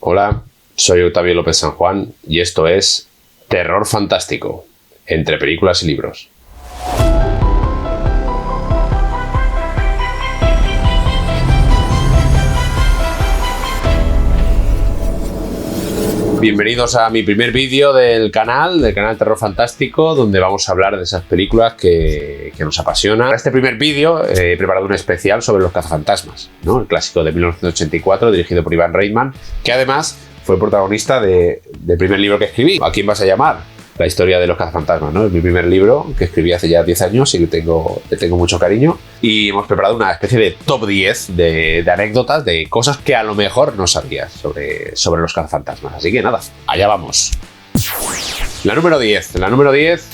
Hola, soy Octavio López San Juan y esto es Terror Fantástico, entre películas y libros. Bienvenidos a mi primer vídeo del canal Terror Fantástico, donde vamos a hablar de esas películas que nos apasionan. Para este primer vídeo he preparado un especial sobre Los Cazafantasmas, ¿no? El clásico de 1984, dirigido por Ivan Reitman, que además fue protagonista del primer libro que escribí. ¿A quién vas a llamar? La historia de Los Cazafantasmas, ¿no? Es mi primer libro que escribí hace ya 10 años y que le tengo mucho cariño. Y hemos preparado una especie de top 10 de anécdotas, de cosas que a lo mejor no sabías sobre Los Cazafantasmas. Así que nada, allá vamos. La número 10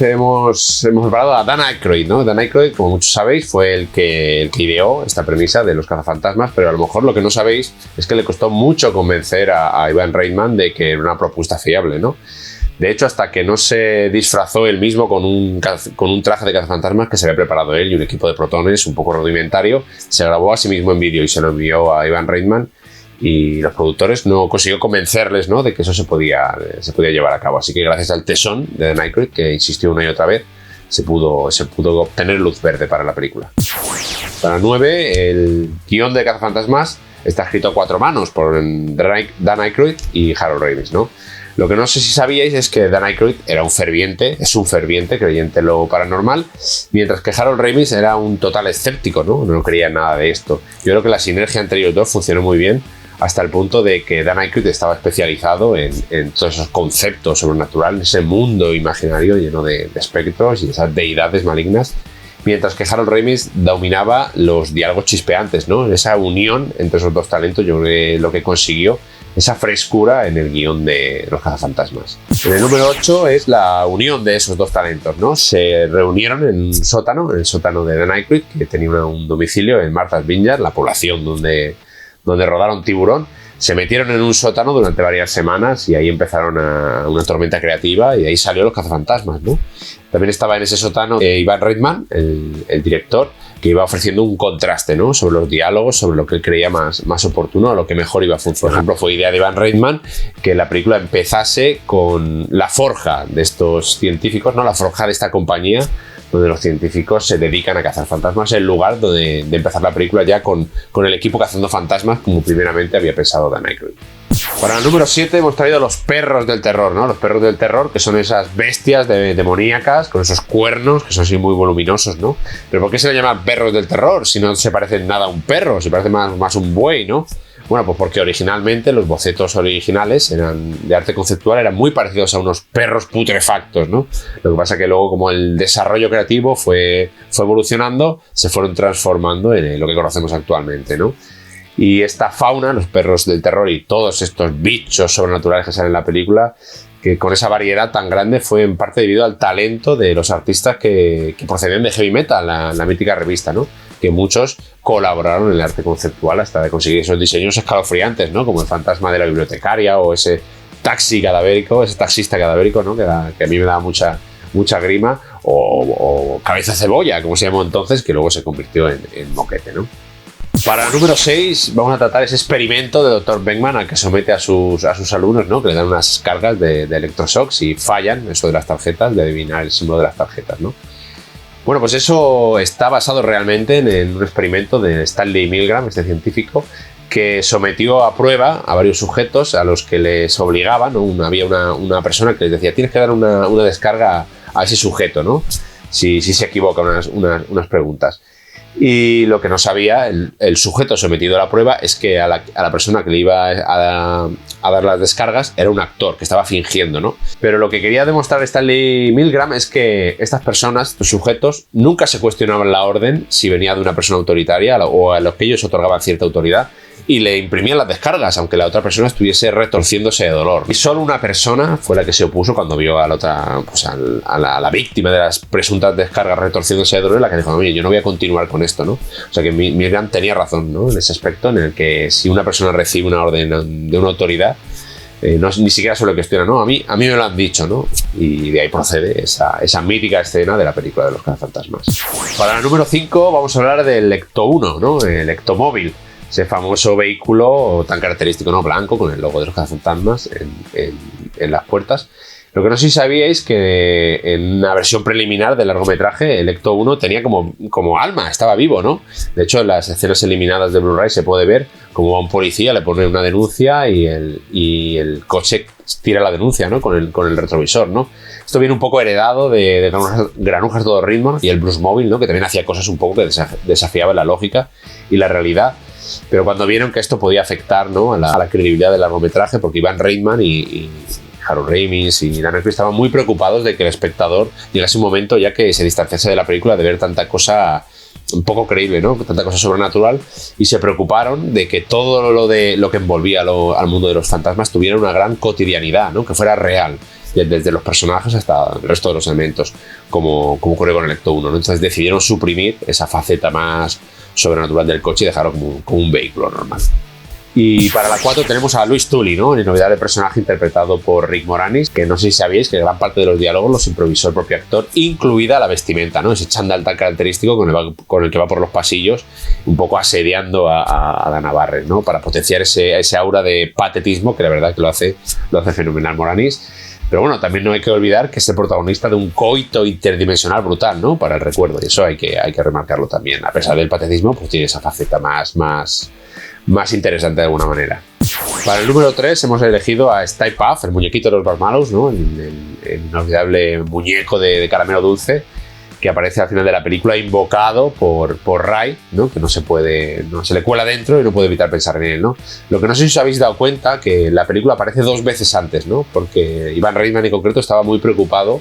hemos preparado a Dan Aykroyd, ¿no? Dan Aykroyd, como muchos sabéis, fue el que ideó esta premisa de Los Cazafantasmas, pero a lo mejor lo que no sabéis es que le costó mucho convencer a Ivan Reitman de que era una propuesta fiable, ¿no? De hecho, hasta que no se disfrazó él mismo con un traje de cazafantasmas que se había preparado él y un equipo de protones un poco rudimentario, se grabó a sí mismo en vídeo y se lo envió a Ivan Reitman, y los productores no consiguió convencerles, ¿no?, de que eso se podía llevar a cabo. Así que gracias al tesón de Dan Aykroyd, que insistió una y otra vez, se pudo obtener luz verde para la película. Para 9, el guión de Cazafantasmas está escrito a 4 manos por Dan Aykroyd y Harold Ramis, ¿no? Lo que no sé si sabíais es que Dan Aykroyd es un ferviente creyente en lo paranormal, mientras que Harold Ramis era un total escéptico, no creía en nada de esto. Yo creo que la sinergia entre ellos dos funcionó muy bien, hasta el punto de que Dan Aykroyd estaba especializado en todos esos conceptos sobrenaturales, ese mundo imaginario lleno de espectros y esas deidades malignas, mientras que Harold Ramis dominaba los diálogos chispeantes, ¿no? Esa unión entre esos dos talentos, yo creo que lo que consiguió esa frescura en el guión de Los Cazafantasmas. En el número 8 es la unión de esos dos talentos, ¿no? Se reunieron en un sótano, en el sótano de Dan Aykroyd, que tenía un domicilio en Martha's Vineyard, la población donde rodaron Tiburón. Se metieron en un sótano durante varias semanas y ahí empezaron una tormenta creativa y de ahí salió Los Cazafantasmas, ¿no? También estaba en ese sótano Ivan Reitman, el director, que iba ofreciendo un contraste, ¿no?, sobre los diálogos, sobre lo que él creía más oportuno, a lo que mejor iba a funcionar. Por ejemplo, fue idea de Ivan Reitman que la película empezase con la forja de estos científicos, ¿no?, la forja de esta compañía, donde los científicos se dedican a cazar fantasmas, en lugar de empezar la película ya con el equipo cazando fantasmas, como primeramente había pensado Dan Aykroyd. Para el número 7 hemos traído los perros del terror, ¿no? Los perros del terror, que son esas bestias demoníacas con esos cuernos que son así muy voluminosos, ¿no? Pero ¿por qué se le llaman perros del terror si no se parecen nada a un perro? Se parece más a un buey, ¿no? Bueno, pues porque originalmente los bocetos originales de arte conceptual eran muy parecidos a unos perros putrefactos, ¿no? Lo que pasa es que luego, como el desarrollo creativo fue evolucionando, se fueron transformando en lo que conocemos actualmente, ¿no? Y esta fauna, los perros del terror y todos estos bichos sobrenaturales que salen en la película, que con esa variedad tan grande, fue en parte debido al talento de los artistas que procedían de Heavy Metal, la mítica revista, ¿no? Que muchos colaboraron en el arte conceptual hasta de conseguir esos diseños escalofriantes, ¿no? Como el fantasma de la bibliotecaria o ese taxista cadavérico, ¿no? Que a mí me daba mucha grima, o cabeza cebolla, como se llamó entonces, que luego se convirtió en moquete, ¿no? Para el número 6 vamos a tratar ese experimento de Dr. Beckman al que somete a sus alumnos, ¿no? Que le dan unas cargas de electroshocks y fallan, eso de las tarjetas, de adivinar el símbolo de las tarjetas, ¿no? Bueno, pues eso está basado realmente en un experimento de Stanley Milgram, este científico, que sometió a prueba a varios sujetos a los que les obligaban, ¿no? Había una persona que les decía: tienes que dar una descarga a ese sujeto, ¿no?, si se equivoca unas preguntas. Y lo que no sabía el sujeto sometido a la prueba es que a la persona que le iba a dar las descargas era un actor que estaba fingiendo, ¿no? Pero lo que quería demostrar Stanley Milgram es que estas personas, estos sujetos, nunca se cuestionaban la orden si venía de una persona autoritaria o a los que ellos otorgaban cierta autoridad, y le imprimían las descargas aunque la otra persona estuviese retorciéndose de dolor. Y solo una persona fue la que se opuso cuando vio a la otra, pues a la víctima de las presuntas descargas retorciéndose de dolor, la que dijo: oye, yo no voy a continuar con esto, ¿no? O sea que Milgram tenía razón, ¿no?, en ese aspecto, en el que si una persona recibe una orden de una autoridad, ni siquiera se lo cuestiona, ¿no? A mí me lo han dicho, ¿no? Y de ahí procede esa mítica escena de la película de Los Cazafantasmas. Para el número 5 vamos a hablar del Ecto 1, ¿no?, el ectomóvil. ese famoso vehículo tan característico, ¿no? Blanco, con el logo de los cazafantasmas en las puertas. Lo que no sé si sabíais que en una versión preliminar del largometraje, el Ecto 1 tenía como alma, estaba vivo, ¿no? De hecho, en las escenas eliminadas de Blu-ray se puede ver cómo a un policía le pone una denuncia y el coche tira la denuncia, ¿no? Con el retrovisor, ¿no? Esto viene un poco heredado de Granujas Todo Ritmo y el Blues Mobile, ¿no? Que también hacía cosas un poco que desafiaban la lógica y la realidad. Pero cuando vieron que esto podía afectar, ¿no? a la credibilidad del largometraje, porque Ivan Reitman y Harold Ramis y Dan Aykroyd estaban muy preocupados de que el espectador llegase un momento ya que se distanciase de la película de ver tanta cosa un poco creíble, ¿no? Tanta cosa sobrenatural, y se preocuparon de que todo lo que envolvía al mundo de los fantasmas tuviera una gran cotidianidad, ¿no? Que fuera real, desde los personajes hasta el resto de los elementos, como ocurrió con el Ecto 1, ¿no? Entonces decidieron suprimir esa faceta más sobrenatural del coche y dejarlo como un vehículo normal. Y para la 4 tenemos a Louis Tully, ¿no? El inolvidable personaje interpretado por Rick Moranis, que no sé si sabíais que gran parte de los diálogos los improvisó el propio actor, incluida la vestimenta, ¿no? Ese chándal tan característico con el que va por los pasillos, un poco asediando a Dana Barrett, ¿no? Para potenciar ese aura de patetismo que la verdad que lo hace fenomenal Moranis. Pero bueno, también no hay que olvidar que es el protagonista de un coito interdimensional brutal, ¿no? Para el recuerdo, y eso hay que remarcarlo también. A pesar del patetismo, pues tiene esa faceta más interesante de alguna manera. Para el número 3 hemos elegido a Stay Puft, el muñequito de los Marshmallows, ¿no? El inolvidable muñeco de caramelo dulce que aparece al final de la película, invocado por Ray, ¿no? Que no se le cuela dentro y no puede evitar pensar en él, ¿no? Lo que no sé si os habéis dado cuenta que la película aparece 2 veces antes, ¿no? Porque Ivan Reitman en concreto estaba muy preocupado,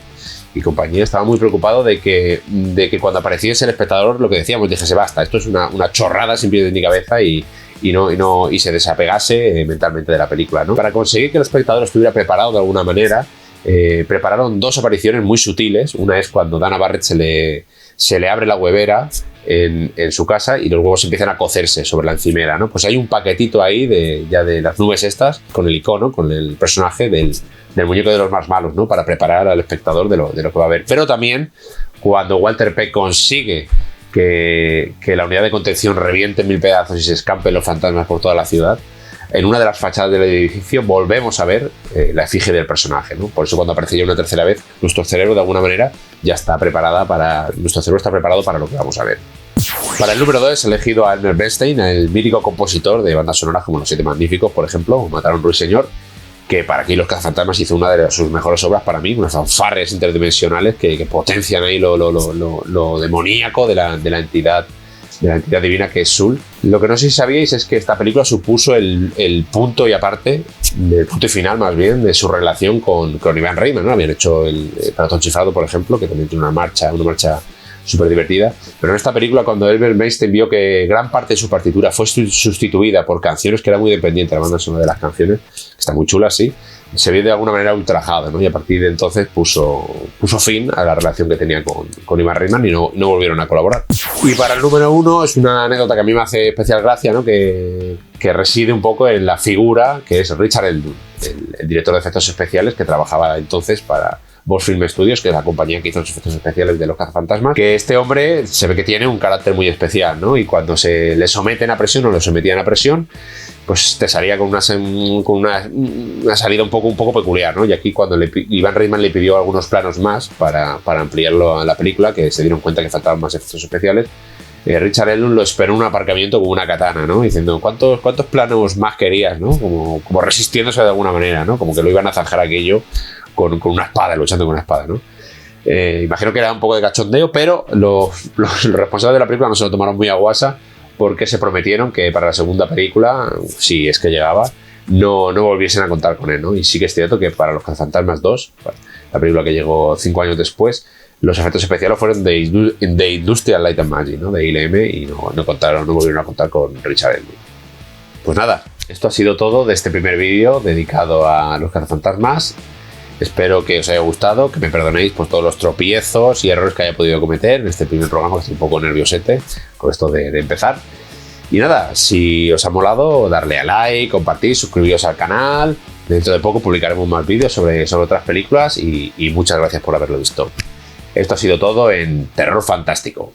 y compañía estaba muy preocupado de que cuando apareciese el espectador, lo que decíamos, dijese basta, esto es una chorrada sin pies ni cabeza y se desapegase mentalmente de la película, ¿no? Para conseguir que el espectador estuviera preparado de alguna manera, prepararon 2 apariciones muy sutiles. Una es cuando Dana Barrett se le abre la huevera en su casa y los huevos empiezan a cocerse sobre la encimera, ¿no? Pues hay un paquetito ahí de las nubes estas, con el icono, con el personaje del muñeco de los Marshmallows, ¿no? Para preparar al espectador de lo que va a ver. Pero también cuando Walter Peck consigue que la unidad de contención reviente en 1000 pedazos y se escampen los fantasmas por toda la ciudad, en una de las fachadas del edificio volvemos a ver la efigie del personaje, ¿no? Por eso cuando aparece ya una tercera vez, nuestro cerebro de alguna manera ya está preparado para lo que vamos a ver. Para el número 2 he elegido a Elmer Bernstein, el mítico compositor de bandas sonoras como Los Siete Magníficos, por ejemplo, o Mataron Ruiseñor, que para aquí Los Cazafantasmas hizo una de sus mejores obras para mí, unas fanfarres interdimensionales que potencian ahí lo demoníaco de la entidad divina que es Sul. Lo que no sé si sabíais es que esta película supuso el punto y aparte, el punto y final más bien, de su relación con Ivan Reitman, ¿no? Habían hecho el Pelotón Chiflado, por ejemplo, que también tiene una marcha súper divertida, pero en esta película, cuando Elmer Bernstein vio que gran parte de su partitura fue sustituida por canciones que era muy dependiente de la banda sonora de las canciones, que está muy chula, sí, se vio de alguna manera ultrajado, ¿no? Y a partir de entonces puso fin a la relación que tenía con Ivan Reitman y no volvieron a colaborar. Y para el número 1 es una anécdota que a mí me hace especial gracia, ¿no? Que reside un poco en la figura que es Richard Eldon, el director de efectos especiales que trabajaba entonces para Boss Film Studios, que es la compañía que hizo los efectos especiales de Los Cazafantasmas, que este hombre se ve que tiene un carácter muy especial, ¿no? Y cuando se le someten a presión o lo sometían a presión, pues te salía con una salida un poco peculiar, ¿no? Y aquí cuando Ivan Reitman le pidió algunos planos más para ampliarlo a la película, que se dieron cuenta que faltaban más efectos especiales, Richard Eldon lo esperó en un aparcamiento con una katana, ¿no? Diciendo, ¿cuántos planos más querías, ¿no? Como resistiéndose de alguna manera, ¿no? Como que lo iban a zanjar aquello con una espada, luchando con una espada, ¿no? Imagino que era un poco de cachondeo, pero los responsables de la película no se lo tomaron muy a guasa, porque se prometieron que para la segunda película, si es que llegaba, no volviesen a contar con él, ¿no? Y sí que es cierto que para Los Cazafantasmas 2, la película que llegó 5 años después, los efectos especiales fueron de Industrial Light and Magic, ¿no? De ILM, y no volvieron a contar con Richard Eldon. Pues nada, esto ha sido todo de este primer vídeo dedicado a Los Cazafantasmas. Espero que os haya gustado, que me perdonéis por todos los tropiezos y errores que haya podido cometer en este primer programa, que estoy un poco nerviosete con esto de empezar. Y nada, si os ha molado, darle a like, compartir, suscribiros al canal. Dentro de poco publicaremos más vídeos sobre otras películas y muchas gracias por haberlo visto. Esto ha sido todo en Terror Fantástico.